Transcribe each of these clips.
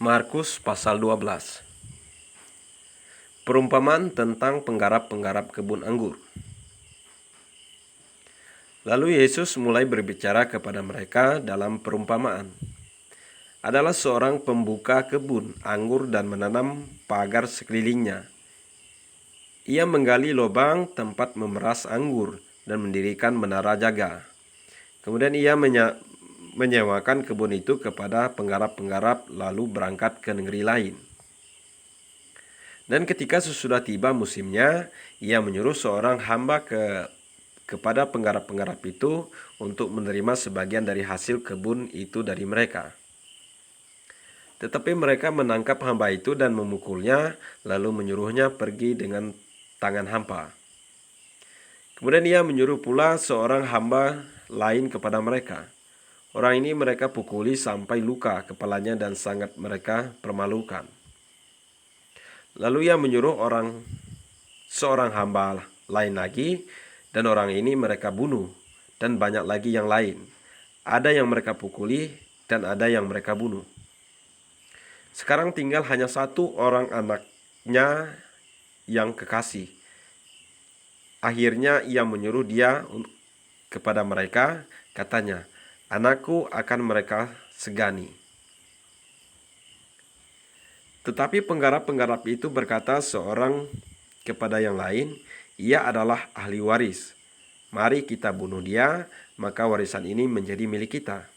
Markus pasal 12. Perumpamaan tentang penggarap-penggarap kebun anggur. Lalu Yesus mulai berbicara kepada mereka dalam perumpamaan. Adalah seorang pembuka kebun anggur dan menanam pagar sekelilingnya. Ia menggali lubang tempat memeras anggur dan mendirikan menara jaga. Kemudian ia menyewakan kebun itu kepada penggarap-penggarap lalu berangkat ke negeri lain. Dan ketika sesudah tiba musimnya, ia menyuruh seorang hamba kepada penggarap-penggarap itu untuk menerima sebagian dari hasil kebun itu dari mereka. Tetapi mereka menangkap hamba itu dan memukulnya, lalu menyuruhnya pergi dengan tangan hampa. Kemudian ia menyuruh pula seorang hamba lain kepada mereka. Orang ini mereka pukuli sampai luka kepalanya dan sangat mereka permalukan. Lalu ia menyuruh seorang hamba lain lagi, dan orang ini mereka bunuh, dan banyak lagi yang lain. Ada yang mereka pukuli, dan ada yang mereka bunuh. Sekarang tinggal hanya satu orang anaknya yang kekasih. Akhirnya ia menyuruh dia kepada mereka, katanya, "Anakku akan mereka segani." Tetapi penggarap-penggarap itu berkata seorang kepada yang lain, "Ia adalah ahli waris. Mari kita bunuh dia, maka warisan ini menjadi milik kita."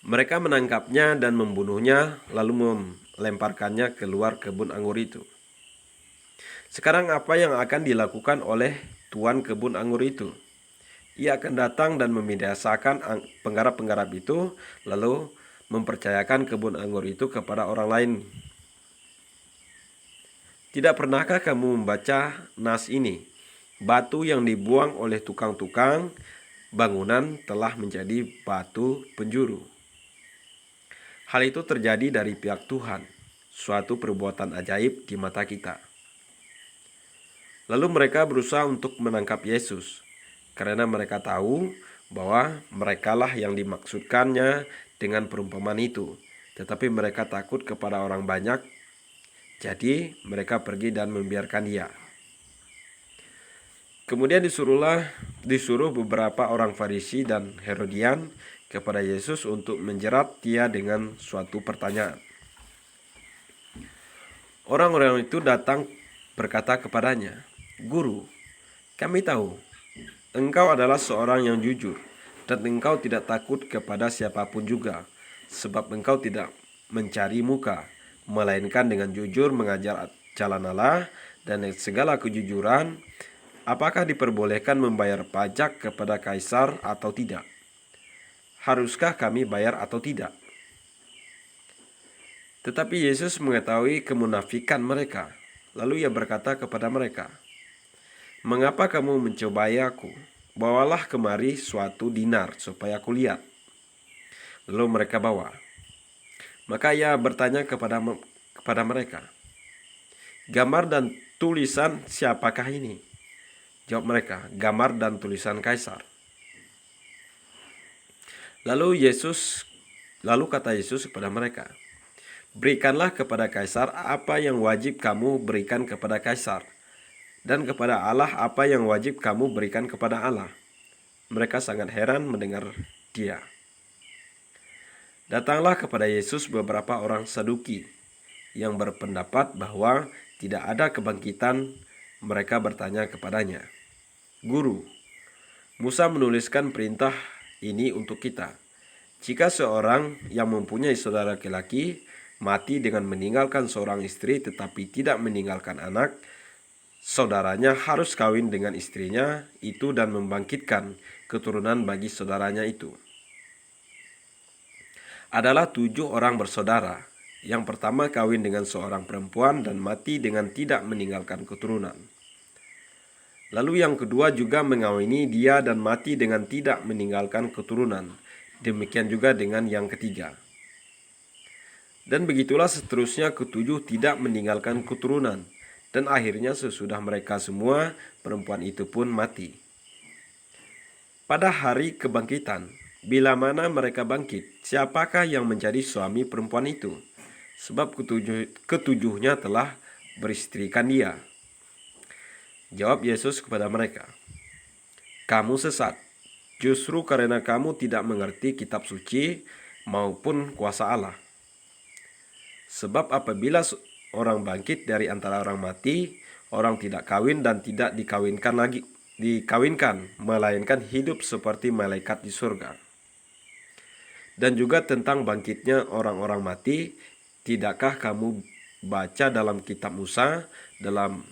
Mereka menangkapnya dan membunuhnya, lalu melemparkannya keluar kebun anggur itu. Sekarang apa yang akan dilakukan oleh tuan kebun anggur itu? Ia akan datang dan membiasakan penggarap-penggarap itu, lalu mempercayakan kebun anggur itu kepada orang lain. Tidak pernahkah kamu membaca nas ini? Batu yang dibuang oleh tukang-tukang bangunan telah menjadi batu penjuru. Hal itu terjadi dari pihak Tuhan, suatu perbuatan ajaib di mata kita. Lalu mereka berusaha untuk menangkap Yesus, karena mereka tahu bahwa merekalah yang dimaksudkannya dengan perumpamaan itu. Tetapi mereka takut kepada orang banyak, jadi mereka pergi dan membiarkan dia. Kemudian disuruh beberapa orang Farisi dan Herodian kepada Yesus untuk menjerat dia dengan suatu pertanyaan. Orang-orang itu datang berkata kepadanya, "Guru, kami tahu engkau adalah seorang yang jujur, dan engkau tidak takut kepada siapapun juga, sebab engkau tidak mencari muka, melainkan dengan jujur mengajar jalan Allah dan segala kejujuran. Apakah diperbolehkan membayar pajak kepada kaisar atau tidak? Haruskah kami bayar atau tidak?" Tetapi Yesus mengetahui kemunafikan mereka, lalu ia berkata kepada mereka, "Mengapa kamu mencobai aku? Bawalah kemari suatu dinar supaya aku lihat." Lalu mereka bawa. Maka ia bertanya kepada mereka, "Gambar dan tulisan siapakah ini?" Jawab mereka, "Gambar dan tulisan kaisar." Lalu kata Yesus kepada mereka, "Berikanlah kepada kaisar apa yang wajib kamu berikan kepada kaisar, dan kepada Allah apa yang wajib kamu berikan kepada Allah." Mereka sangat heran mendengar dia. Datanglah kepada Yesus beberapa orang Saduki yang berpendapat bahwa tidak ada kebangkitan. Mereka bertanya kepadanya, "Guru, Musa menuliskan perintah ini untuk kita. Jika seorang yang mempunyai saudara laki-laki mati dengan meninggalkan seorang istri tetapi tidak meninggalkan anak, saudaranya harus kawin dengan istrinya itu dan membangkitkan keturunan bagi saudaranya itu. Adalah 7 orang bersaudara. Yang pertama kawin dengan seorang perempuan dan mati dengan tidak meninggalkan keturunan. Lalu yang kedua juga mengawini dia dan mati dengan tidak meninggalkan keturunan. Demikian juga dengan yang ketiga. Dan begitulah seterusnya ketujuh tidak meninggalkan keturunan. Dan akhirnya sesudah mereka semua, perempuan itu pun mati. Pada hari kebangkitan, Bila mana mereka bangkit, siapakah yang menjadi suami perempuan itu? Sebab ketujuhnya telah beristrikan dia. Jawab Yesus kepada mereka, "Kamu sesat, justru karena kamu tidak mengerti kitab suci maupun kuasa Allah. Sebab apabila orang bangkit dari antara orang mati, orang tidak kawin dan tidak dikawinkan, melainkan hidup seperti malaikat di surga. Dan juga tentang bangkitnya orang-orang mati, tidakkah kamu baca dalam kitab Musa, dalam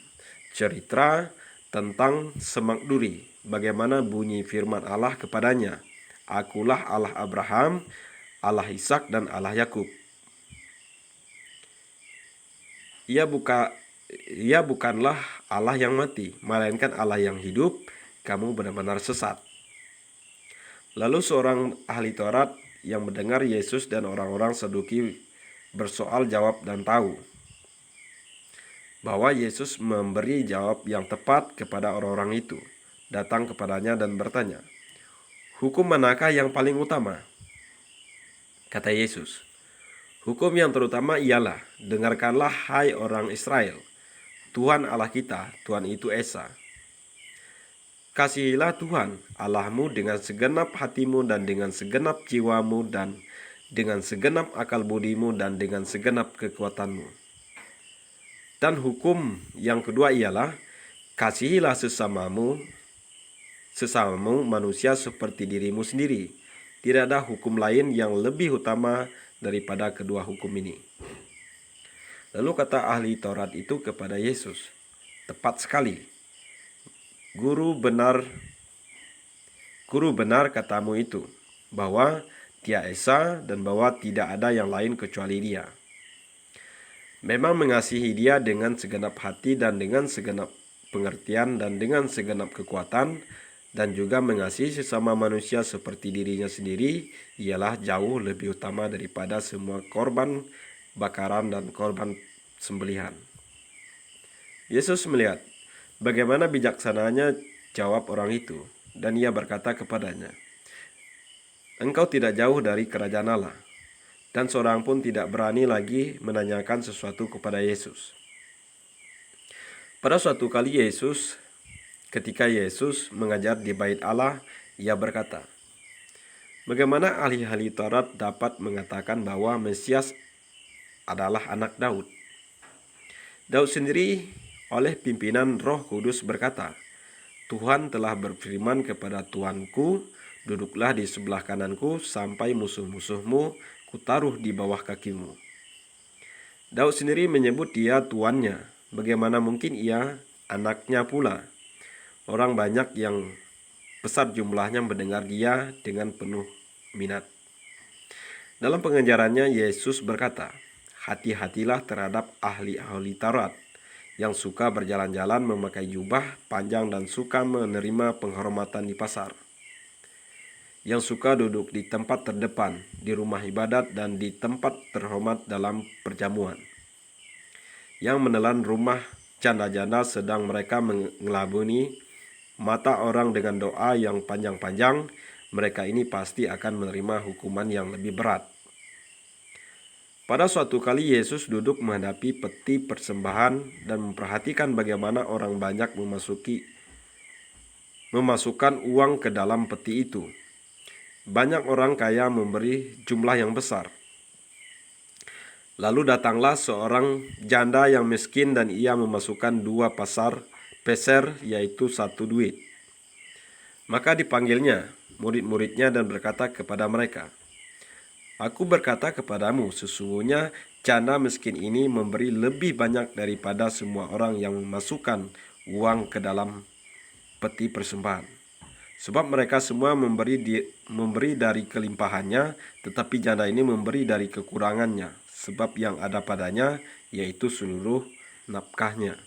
cerita tentang semak duri, bagaimana bunyi firman Allah kepadanya, 'Akulah Allah Abraham, Allah Ishak dan Allah Yakub.' Ia bukanlah Allah yang mati, melainkan Allah yang hidup. Kamu benar-benar sesat." Lalu seorang ahli Taurat yang mendengar Yesus dan orang-orang Saduki bersoal jawab dan tahu bahwa Yesus memberi jawab yang tepat kepada orang-orang itu, datang kepadanya dan bertanya, "Hukum manakah yang paling utama?" Kata Yesus, "Hukum yang terutama ialah, dengarkanlah hai orang Israel, Tuhan Allah kita, Tuhan itu Esa. Kasihilah Tuhan Allahmu dengan segenap hatimu dan dengan segenap jiwamu dan dengan segenap akal budimu dan dengan segenap kekuatanmu. Dan hukum yang kedua ialah, kasihilah sesamamu manusia seperti dirimu sendiri. Tidak ada hukum lain yang lebih utama daripada kedua hukum ini." Lalu kata ahli Taurat itu kepada Yesus, "Tepat sekali. Guru benar katamu itu, bahwa Dia Esa dan bahwa tidak ada yang lain kecuali Dia. Memang mengasihi Dia dengan segenap hati dan dengan segenap pengertian dan dengan segenap kekuatan, dan juga mengasihi sesama manusia seperti dirinya sendiri ialah jauh lebih utama daripada semua korban bakaran dan korban sembelihan." Yesus melihat bagaimana bijaksananya jawab orang itu, dan ia berkata kepadanya, "Engkau tidak jauh dari kerajaan Allah." Dan seorang pun tidak berani lagi menanyakan sesuatu kepada Yesus. Pada suatu kali ketika Yesus mengajar di bait Allah, ia berkata, "Bagaimana ahli-ahli Taurat dapat mengatakan bahwa Mesias adalah anak Daud? Daud sendiri oleh pimpinan Roh Kudus berkata, 'Tuhan telah berfirman kepada Tuanku, duduklah di sebelah kananku sampai musuh-musuhmu kutaruh di bawah kakimu.' Daud sendiri menyebut Dia tuannya. Bagaimana mungkin Ia anaknya pula? Orang banyak yang besar jumlahnya mendengar Dia dengan penuh minat." Dalam pengajarannya, Yesus berkata, "Hati-hatilah terhadap ahli-ahli Taurat yang suka berjalan-jalan memakai jubah panjang dan suka menerima penghormatan di pasar, yang suka duduk di tempat terdepan, di rumah ibadat dan di tempat terhormat dalam perjamuan, yang menelan rumah janda-janda sedang mereka mengelabuni mata orang dengan doa yang panjang-panjang. Mereka ini pasti akan menerima hukuman yang lebih berat." Pada suatu kali Yesus duduk menghadapi peti persembahan dan memperhatikan bagaimana orang banyak memasukkan uang ke dalam peti itu. Banyak orang kaya memberi jumlah yang besar. Lalu datanglah seorang janda yang miskin dan ia memasukkan 2 peser, yaitu 1 duit. Maka dipanggilnya murid-muridnya dan berkata kepada mereka, "Aku berkata kepadamu, sesungguhnya janda miskin ini memberi lebih banyak daripada semua orang yang memasukkan uang ke dalam peti persembahan. Sebab mereka semua memberi dari kelimpahannya, tetapi janda ini memberi dari kekurangannya, sebab yang ada padanya yaitu seluruh nafkahnya."